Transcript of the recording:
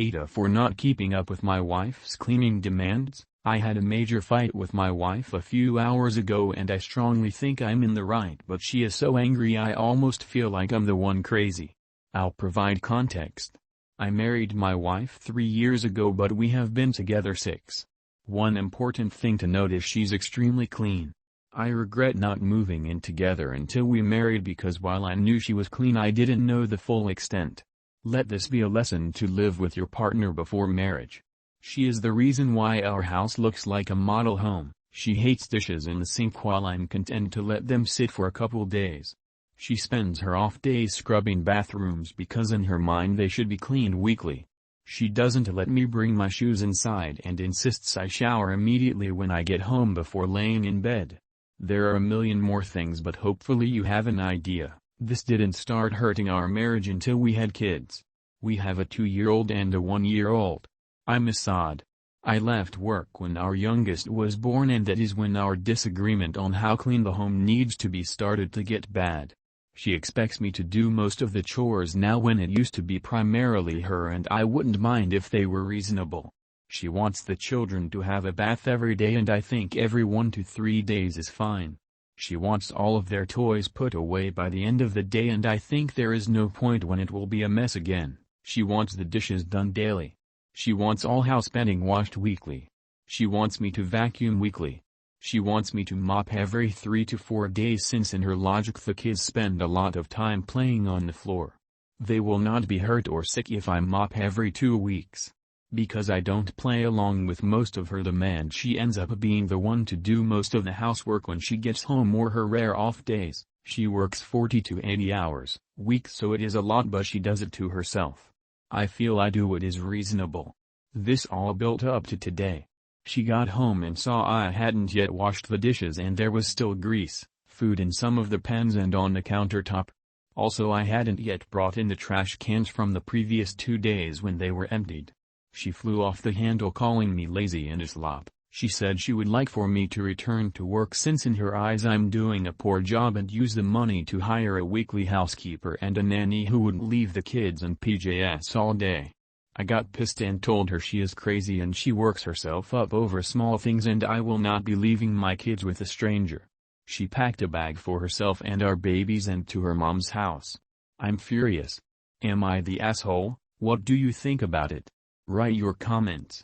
AITA for not keeping up with my wife's cleaning demands. I had a major fight with my wife a few hours ago and I strongly think I'm in the right, but she is so angry I almost feel like I'm the one crazy. I'll provide context. I married my wife 3 years ago but we have been together 6. One important thing to note is she's extremely clean. I regret not moving in together until we married because while I knew she was clean I didn't know the full extent. Let this be a lesson to live with your partner before marriage. She is the reason why our house looks like a model home. She hates dishes in the sink while I'm content to let them sit for a couple days. She spends her off days scrubbing bathrooms because in her mind they should be cleaned weekly. She doesn't let me bring my shoes inside and insists I shower immediately when I get home before laying in bed. There are a million more things but hopefully you have an idea. This didn't start hurting our marriage until we had kids. We have a 2-year-old and a 1-year-old. I'm Assad. I left work when our youngest was born and that is when our disagreement on how clean the home needs to be started to get bad. She expects me to do most of the chores now when it used to be primarily her and I wouldn't mind if they were reasonable. She wants the children to have a bath every day and I think every 1 to 3 days is fine. She wants all of their toys put away by the end of the day and I think there is no point when it will be a mess again. She wants the dishes done daily. She wants all house bedding washed weekly. She wants me to vacuum weekly. She wants me to mop every 3 to 4 days since in her logic the kids spend a lot of time playing on the floor. They will not be hurt or sick if I mop every 2 weeks. Because I don't play along with most of her demands she ends up being the one to do most of the housework when she gets home or her rare off days. She works 40 to 80 hours a week so it is a lot but she does it to herself. I feel I do what is reasonable. This all built up to today. She got home and saw I hadn't yet washed the dishes and there was still grease, food in some of the pans and on the countertop. Also I hadn't yet brought in the trash cans from the previous 2 days when they were emptied. She flew off the handle calling me lazy and a slop. She said she would like for me to return to work since in her eyes I'm doing a poor job and use the money to hire a weekly housekeeper and a nanny who wouldn't leave the kids in PJs all day. I got pissed and told her she is crazy and she works herself up over small things and I will not be leaving my kids with a stranger. She packed a bag for herself and our babies and to her mom's house. I'm furious. Am I the asshole? What do you think about it? Write your comments.